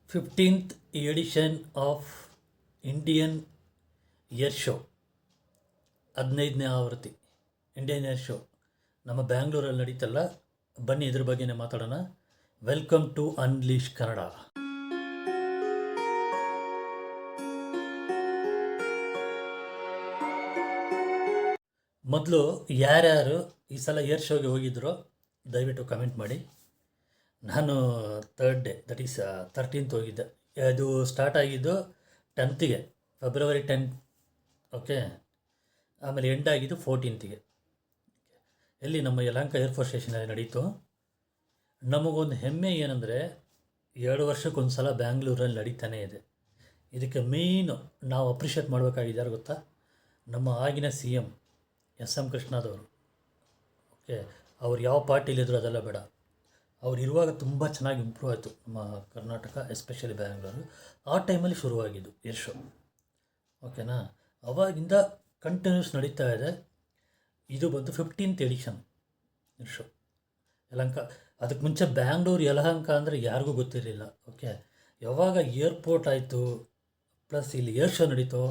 15th edition of Indian air show, 15ನೇ ಆವೃತ್ತಿ Indian air show ನಮ್ಮ ಬ್ಯಾಂಗ್ಳೂರಲ್ಲಿ ನಡೀತಲ್ಲ. ಬನ್ನಿ ಇದ್ರ ಬಗ್ಗೆನೇ ಮಾತಾಡೋಣ. Welcome to unleash Kannada. ಮೊದಲು ಯಾರ್ಯಾರು ಈ ಸಲ ಏರ್ ಶೋಗೆ ಹೋಗಿದ್ರೋ ದಯವಿಟ್ಟು ಕಮೆಂಟ್ ಮಾಡಿ. ನಾನು third day, that is 13th ಹೋಗಿದ್ದೆ. ಅದು ಸ್ಟಾರ್ಟ್ ಆಗಿದ್ದು 10th ಫೆಬ್ರವರಿ 10. ಓಕೆ, ಆಮೇಲೆ ಎಂಡ್ ಆಗಿದ್ದು 14th. ಎಲ್ಲಿ ನಮ್ಮ ಯಲಹಂಕ ಏರ್ಫೋರ್ಸ್ ಸ್ಟೇಷನಲ್ಲಿ ನಡೀತು. ನಮಗೊಂದು ಹೆಮ್ಮೆ ಏನಂದರೆ 2 ವರ್ಷಕ್ಕೊಂದು ಸಲ ಬ್ಯಾಂಗ್ಳೂರಲ್ಲಿ ನಡೀತಾನೇ ಇದೆ. ಇದಕ್ಕೆ ಮೇಯ್ನು ನಾವು ಅಪ್ರಿಷಿಯೇಟ್ ಮಾಡಬೇಕಾಗಿದ್ದಾರೆ ಗೊತ್ತಾ, ನಮ್ಮ ಆಗಿನ CM ಎಸ್ ಎಂ ಕೃಷ್ಣದವರು. ಓಕೆ, ಅವ್ರು ಯಾವ ಪಾರ್ಟಿಲಿದ್ರು ಅದೆಲ್ಲ ಬೇಡ, ಅವ್ರು ಇರುವಾಗ ತುಂಬ ಚೆನ್ನಾಗಿ ಇಂಪ್ರೂವ್ ಆಯಿತು ನಮ್ಮ ಕರ್ನಾಟಕ, ಎಸ್ಪೆಷಲಿ ಬ್ಯಾಂಗ್ಳೂರು. ಆ ಟೈಮಲ್ಲಿ ಶುರುವಾಗಿದ್ದು ಏರ್ ಶೋ. ಓಕೆನಾ, ಅವಾಗಿಂದ ಕಂಟಿನ್ಯೂಸ್ ನಡೀತಾ ಇದೆ. ಇದು ಬಂದು 15th edition air show Yelahanka. ಅದಕ್ಕೆ ಮುಂಚೆ ಬ್ಯಾಂಗ್ಳೂರು ಯಲಹಂಕ ಅಂದರೆ ಯಾರಿಗೂ ಗೊತ್ತಿರಲಿಲ್ಲ. ಓಕೆ, ಯಾವಾಗ ಏರ್ಪೋರ್ಟ್ ಆಯಿತು ಪ್ಲಸ್ ಇಲ್ಲಿ ಏರ್ ಶೋ ನಡೀತು,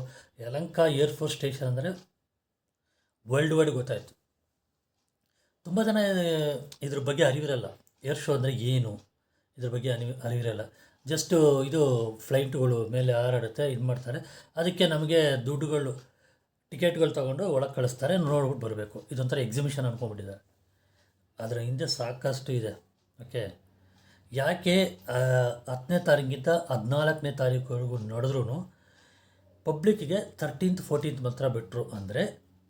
ಯಲಹಂಕ ಏರ್ಫೋರ್ಸ್ ಸ್ಟೇಷನ್ ಅಂದರೆ ವರ್ಲ್ಡ್ ವೈಡ್ ಗೊತ್ತಾಯಿತು. ತುಂಬ ಜನ ಇದ್ರ ಬಗ್ಗೆ ಅರಿವಿರಲ್ಲ, ಏರ್ ಶೋ ಅಂದರೆ ಏನು ಇದ್ರ ಬಗ್ಗೆ ಅರಿವಿರಲ್ಲ. ಜಸ್ಟು ಇದು ಫ್ಲೈಟ್ಗಳು ಮೇಲೆ ಹಾರಾಡುತ್ತೆ, ಇದು ಮಾಡ್ತಾರೆ, ಅದಕ್ಕೆ ನಮಗೆ ದುಡ್ಡುಗಳು ಟಿಕೆಟ್ಗಳು ತೊಗೊಂಡು ಒಳಗೆ ಕಳಿಸ್ತಾರೆ, ನೋಡ್ಬಿಟ್ಟು ಬರಬೇಕು. ಇದೊಂಥರ ಎಕ್ಸಿಬಿಷನ್ ಅಂದ್ಕೊಂಡ್ಬಿಟ್ಟಿದ್ದಾರೆ. ಅದರ ಹಿಂದೆ ಸಾಕಷ್ಟು ಇದೆ. ಓಕೆ, ಯಾಕೆ 10ನೇ ತಾರೀಕಿಂದ 14ನೇ ತಾರೀಕುವರೆಗೂ ನಡೆದ್ರೂ ಪಬ್ಲಿಕ್ಕಿಗೆ 13th 14th ಮಾತ್ರ ಬಿಟ್ಟರು. ಅಂದರೆ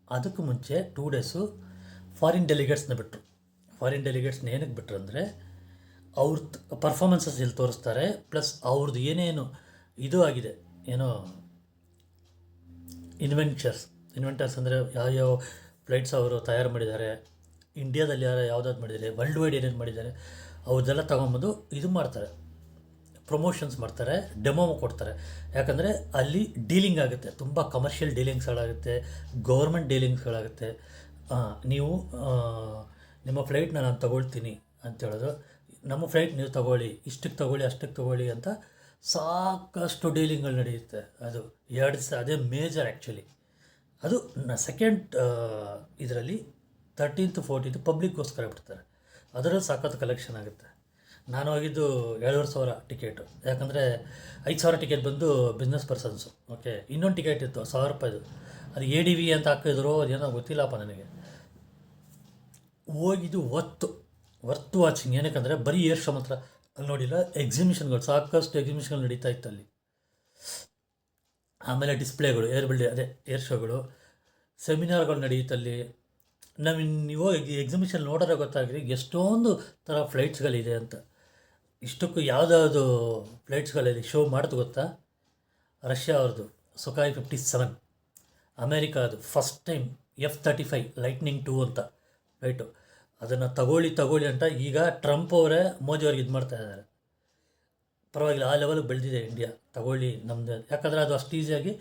ಅದಕ್ಕೆ ಮುಂಚೆ 2 ಡೇಸು ಫಾರಿನ್ ಡೆಲಿಗೇಟ್ಸ್ನ ಬಿಟ್ಟರು. ಫಾರಿನ್ ಡೆಲಿಗೇಟ್ಸ್ನ ಏನಕ್ಕೆ ಬಿಟ್ಟರು ಅಂದರೆ ಅವ್ರದ್ದು ಪರ್ಫಾರ್ಮೆನ್ಸಸ್ ಇಲ್ಲಿ ತೋರಿಸ್ತಾರೆ, ಪ್ಲಸ್ ಅವ್ರದ್ದು ಏನೇನು ಇದು ಆಗಿದೆ, ಏನೋ ಇನ್ವೆಂಟರ್ಸ್ ಅಂದರೆ ಯಾವ್ಯಾವ ಫ್ಲೈಟ್ಸ್ ಅವರು ತಯಾರು ಮಾಡಿದ್ದಾರೆ, ಇಂಡಿಯಾದಲ್ಲಿ ಯಾವುದಾದ್ರು ಮಾಡಿದ್ದಾರೆ, ವರ್ಲ್ಡ್ ವೈಡ್ ಏನೇನು ಮಾಡಿದ್ದಾರೆ ಅವ್ರದ್ದೆಲ್ಲ ತೊಗೊಂಬಂದು ಇದು ಮಾಡ್ತಾರೆ, ಪ್ರಮೋಷನ್ಸ್ ಮಾಡ್ತಾರೆ, ಡೆಮೋ ಕೊಡ್ತಾರೆ. ಯಾಕಂದರೆ ಅಲ್ಲಿ ಡೀಲಿಂಗ್ ಆಗುತ್ತೆ, ತುಂಬ ಕಮರ್ಷಿಯಲ್ ಡೀಲಿಂಗ್ಸ್ಗಳಾಗುತ್ತೆ, ಗೌರ್ಮೆಂಟ್ ಡೀಲಿಂಗ್ಸ್ಗಳಾಗುತ್ತೆ. ನೀವು ನಿಮ್ಮ ಫ್ಲೈಟ್ನ ನಾನು ತೊಗೊಳ್ತೀನಿ ಅಂತೇಳೋದು, ನಮ್ಮ ಫ್ಲೈಟ್ ನೀವು ತೊಗೊಳ್ಳಿ, ಇಷ್ಟಕ್ಕೆ ತೊಗೊಳ್ಳಿ, ಅಷ್ಟಕ್ಕೆ ತೊಗೊಳ್ಳಿ ಅಂತ ಸಾಕಷ್ಟು ಡೀಲಿಂಗ್ಗಳು ನಡೆಯುತ್ತೆ. ಅದು 2 ದಿವಸ ಅದೇ ಮೇಜರ್ ಆ್ಯಕ್ಚುಲಿ. ಅದು ಸೆಕೆಂಡ್ ಇದರಲ್ಲಿ 13th 14th ಪಬ್ಲಿಕ್ಗೋಸ್ಕರ ಬಿಡ್ತಾರೆ. ಅದರಲ್ಲಿ ಸಾಕಷ್ಟು ಕಲೆಕ್ಷನ್ ಆಗುತ್ತೆ. ನಾನು ಹೋಗಿದ್ದು 7,500 ಟಿಕೆಟು, ಯಾಕಂದರೆ 5,000 ಟಿಕೆಟ್ ಬಂದು ಬಿಸ್ನೆಸ್ ಪರ್ಸನ್ಸು. ಓಕೆ, ಇನ್ನೊಂದು ಟಿಕೆಟ್ ಇತ್ತು 1,000 ರೂಪಾಯಿದು, ಅದು ADV ಅಂತ ಹಾಕಿದ್ರು, ಅದೇನೋ ಗೊತ್ತಿಲ್ಲಪ್ಪ ನನಗೆ. ಹೋಗಿದ್ದು ವರ್ತ್ ವಾಚಿಂಗ್. ಏನಕ್ಕಂದರೆ ಬರೀ ಏರ್ ಶೋ ಮಾತ್ರ ಅಲ್ಲಿ ನೋಡಿಲ್ಲ, ಎಕ್ಸಿಬಿಷನ್ಗಳು ಸಾಕಷ್ಟು ಎಕ್ಸಿಬಿಷನ್ಗಳು ನಡೀತಾ ಇತ್ತು ಅಲ್ಲಿ. ಆಮೇಲೆ ಡಿಸ್ಪ್ಲೇಗಳು, ಏರ್ ಶೋಗಳು, ಸೆಮಿನಾರ್ಗಳು ನಡೆಯುತ್ತಲ್ಲಿ. ನೀವು ಎಕ್ಸಿಬಿಷನ್ ನೋಡೋದೇ ಗೊತ್ತಾಗಿದೆ ಎಷ್ಟೊಂದು ಥರ ಫ್ಲೈಟ್ಸ್ಗಳಿದೆ ಅಂತ. ಇಷ್ಟಕ್ಕೂ ಯಾವುದಾದ್ರು ಫ್ಲೈಟ್ಸ್ಗಳಲ್ಲಿ ಶೋ ಮಾಡ್ತು ಗೊತ್ತಾ? ರಷ್ಯಾ ಅವ್ರದ್ದು ಸುಖಾಯ್ 57, ಅಮೇರಿಕಾದು ಫಸ್ಟ್ ಟೈಮ್ F-35 ಲೈಟ್ನಿಂಗ್ 2 ಅಂತ ಫ್ಲೈಟು. ಅದನ್ನು ತಗೊಳ್ಳಿ ಅಂತ ಈಗ ಟ್ರಂಪ್ ಅವರೇ ಮೋದಿಯವ್ರಿಗೆ ಇದು ಮಾಡ್ತಾ ಇದ್ದಾರೆ. ಪರವಾಗಿಲ್ಲ, ಆ ಲೆವೆಲ್ಗೆ ಬೆಳೆದಿದೆ ಇಂಡಿಯಾ, ತಗೊಳ್ಳಿ ನಮ್ಮದು. ಯಾಕಂದರೆ ಅದು ಅಷ್ಟು ಈಸಿಯಾಗಿ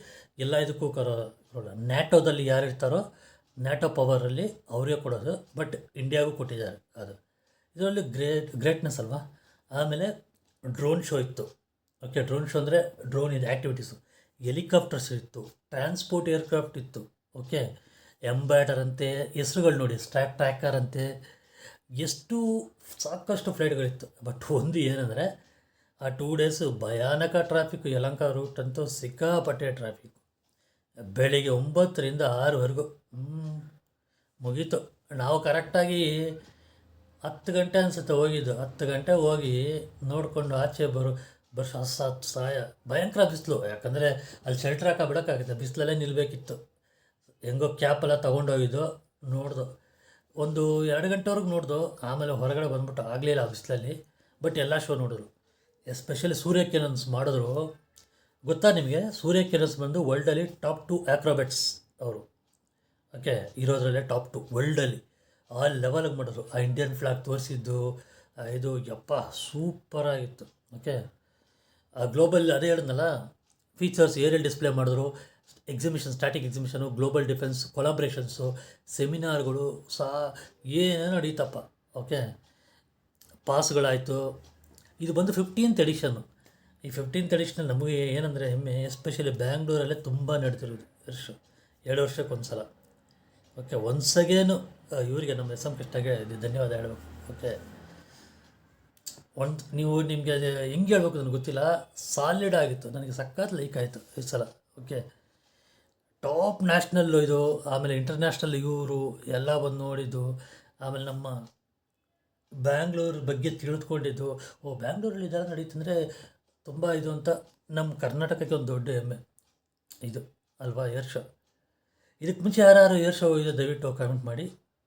ಎಲ್ಲ ಇದಕ್ಕೂ ಕರೋಲ್ಲ. ನ್ಯಾಟೋದಲ್ಲಿ ಯಾರು ಇರ್ತಾರೋ ನ್ಯಾಟೋ ಪವರಲ್ಲಿ ಅವರೇ ಕೊಡೋದು, ಬಟ್ ಇಂಡಿಯಾಗೂ ಕೊಟ್ಟಿದ್ದಾರೆ. ಅದು ಇದರಲ್ಲಿ ಗ್ರೇಟ್ನೆಸ್ ಅಲ್ವಾ. ಆಮೇಲೆ ಡ್ರೋನ್ ಶೋ ಇತ್ತು. ಓಕೆ, ಡ್ರೋನ್ ಶೋ ಅಂದರೆ ಡ್ರೋನ್ ಇದು ಆ್ಯಕ್ಟಿವಿಟೀಸು, ಹೆಲಿಕಾಪ್ಟರ್ಸ್ ಇತ್ತು, ಟ್ರಾನ್ಸ್ಪೋರ್ಟ್ ಏರ್ಕ್ರಾಫ್ಟ್ ಇತ್ತು. ಓಕೆ, ಎಂಬ್ಯಾಡರ್ ಅಂತೆ, ಹೆಸ್ರುಗಳು ನೋಡಿ, ಟ್ರ್ಯಾಕರ್ ಅಂತೆ, ಎಷ್ಟು ಸಾಕಷ್ಟು ಫ್ಲೈಟ್ಗಳಿತ್ತು. ಬಟ್ ಒಂದು ಏನಂದರೆ ಆ 2 ಡೇಸು ಭಯಾನಕ ಟ್ರಾಫಿಕ್ಕು. ಯಲಹಂಕ ರೂಟ್ ಅಂತೂ ಸಿಕ್ಕಾಪಟ್ಟೆ ಟ್ರಾಫಿಕ್ಕು. ಬೆಳಿಗ್ಗೆ 9ರಿಂದ 6ವರೆಗೂ ಮುಗೀತು. ನಾವು ಕರೆಕ್ಟಾಗಿ 10 ಗಂಟೆ ಅನಿಸುತ್ತೆ ಹೋಗಿದ್ದು. 10 ಗಂಟೆ ಹೋಗಿ ನೋಡಿಕೊಂಡು ಆಚೆ ಬರೋ ಸಹಾಯ. ಭಯಂಕರ ಬಿಸಿಲು, ಯಾಕಂದರೆ ಅಲ್ಲಿ ಶೆಲ್ಟರ್ ಬಿಡೋಕ್ಕಾಗುತ್ತೆ, ಬಿಸಿಲಲ್ಲೇ ನಿಲ್ಲಬೇಕಿತ್ತು. ಹೆಂಗೋ ಕ್ಯಾಪೆಲ್ಲ ತೊಗೊಂಡೋಗಿದ್ದು, ನೋಡ್ದು ಒಂದು 2 ಗಂಟೆವರೆಗೂ ನೋಡ್ದು. ಆಮೇಲೆ ಹೊರಗಡೆ ಬಂದ್ಬಿಟ್ಟು ಆಗಲಿಲ್ಲ ಆ ಬಿಸಿಲಲ್ಲಿ. ಬಟ್ ಎಲ್ಲ ಶೋ ನೋಡಿದ್ರು, ಎಸ್ಪೆಷಲಿ ಸೂರ್ಯ ಕಿರಣ್ಸ್ ಮಾಡಿದ್ರು. ಗೊತ್ತಾ ನಿಮಗೆ? ಸೂರ್ಯ ಕಿರಣ್ಸ್ ಬಂದು ವರ್ಲ್ಡಲ್ಲಿ ಟಾಪ್ 2 ಆ್ಯಕ್ರೋಬ್ಯಾಟ್ಸ್ ಅವರು. ಓಕೆ, ಇರೋದ್ರಲ್ಲೇ ಟಾಪ್ 2 ವರ್ಲ್ಡಲ್ಲಿ. ಆ ಲೆವೆಲ್ಗೆ ಮಾಡಿದ್ರು. ಆ ಇಂಡಿಯನ್ ಫ್ಲಾಗ್ ತೋರಿಸಿದ್ದು ಇದು ಯಪ್ಪ ಸೂಪರಾಗಿತ್ತು. ಓಕೆ, ಆ ಗ್ಲೋಬಲ್ ಅದೇ ಹೇಳಿದ್ನಲ್ಲ, ಫೀಚರ್ಸ್ ಏರಿಯಲ್ ಡಿಸ್ಪ್ಲೇ ಮಾಡಿದ್ರು, exhibition, static exhibition, global defence collaborations, ಸೆಮಿನಾರ್ಗಳು ಏನೇನೋ ನಡೀತಪ್ಪ. ಓಕೆ, ಪಾಸ್ಗಳಾಯಿತು. ಇದು ಬಂದು 15th ಎಡಿಷನ್ನು. ಈ 15th ಎಡಿಷನಲ್ಲಿ ನಮಗೆ ಏನಂದರೆ ಹೆಮ್ಮೆ, ಎಸ್ಪೆಷಲಿ ಬ್ಯಾಂಗ್ಳೂರಲ್ಲೇ ತುಂಬ ನಡೆದಿರೋದು ವರ್ಷ 2 ವರ್ಷಕ್ಕೊಂದು ಸಲ. ಓಕೆ, ಒನ್ಸ್ ಅಗೇನು ಇವರಿಗೆ ನಮ್ಮ ಎಸ್ ಎಂ ಕೃಷ್ಣಗೆ ಧನ್ಯವಾದ ಹೇಳಬೇಕು. ಓಕೆ, ನೀವು ನಿಮಗೆ ಅದು ಹೆಂಗೆ ಹೇಳ್ಬೇಕು ನನಗೆ ಗೊತ್ತಿಲ್ಲ, ಸಾಲಿಡ್ ಆಗಿತ್ತು, ನನಗೆ ಸಖತ್ ಲೈಕ್ ಆಯಿತು ಈ ಸಲ. ಓಕೆ, ಟಾಪ್ ನ್ಯಾಷನಲ್ಲು ಇದು, ಆಮೇಲೆ ಇಂಟರ್ನ್ಯಾಷ್ನಲ್ ಇವರು ಎಲ್ಲ ಬಂದು ನೋಡಿದ್ದು, ಆಮೇಲೆ ನಮ್ಮ ಬ್ಯಾಂಗ್ಳೂರ್ ಬಗ್ಗೆ ತಿಳಿದುಕೊಂಡಿದ್ದು. ಬ್ಯಾಂಗ್ಳೂರಲ್ಲಿ ಇದೆಲ್ಲ ನಡೀತಂದರೆ ತುಂಬ ಇದು ಅಂತ ನಮ್ಮ ಕರ್ನಾಟಕಕ್ಕೆ ಒಂದು ದೊಡ್ಡ ಹೆಮ್ಮೆ ಇದು ಅಲ್ವಾ, ಏರ್ ಶೋ. ಇದಕ್ಕೆ ಮುಂಚೆ ಯಾರು ಏರ್ ಶೋ ಹೋಗಿದ್ದು ದಯವಿಟ್ಟು ಕಮೆಂಟ್ ಮಾಡಿ.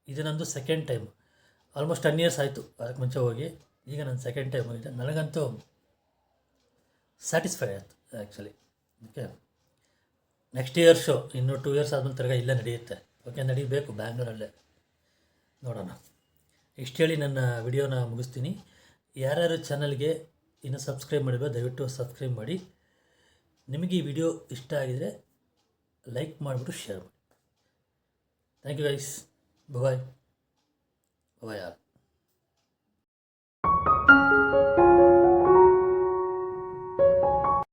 ಇದು ನಂದು ಸೆಕೆಂಡ್ ಟೈಮ್, ಆಲ್ಮೋಸ್ಟ್ 10 years ಆಯಿತು ಅದಕ್ಕೆ ಮುಂಚೆ ಹೋಗಿ. ಈಗ ನನ್ನ ಸೆಕೆಂಡ್ ಟೈಮ್ ಹೋಗಿದೆ, ನನಗಂತೂ ಸ್ಯಾಟಿಸ್ಫೈ ಆಯಿತು actually. Okay, next year show ಇನ್ನೂ 2 years ಆದಮೇಲೆ ತಿರ್ಗಾ ಇಲ್ಲೇ ನಡೆಯುತ್ತೆ. ಓಕೆ, ನಡೀಬೇಕು ಬ್ಯಾಂಗ್ಳೂರಲ್ಲೇ, ನೋಡೋಣ. ಇಷ್ಟು ಹೇಳಿ ನನ್ನ ವಿಡಿಯೋನ ಮುಗಿಸ್ತೀನಿ. ಯಾರ್ಯಾರು ಚಾನಲ್ಗೆ ಇನ್ನೂ ಸಬ್ಸ್ಕ್ರೈಬ್ ಮಾಡಿರೋ ದಯವಿಟ್ಟು ಸಬ್ಸ್ಕ್ರೈಬ್ ಮಾಡಿ. ನಿಮಗೆ ಈ ವಿಡಿಯೋ ಇಷ್ಟ ಆಗಿದರೆ ಲೈಕ್ ಮಾಡಿಬಿಟ್ಟು ಶೇರ್ ಮಾಡಿ. Thank you guys, bye bye all.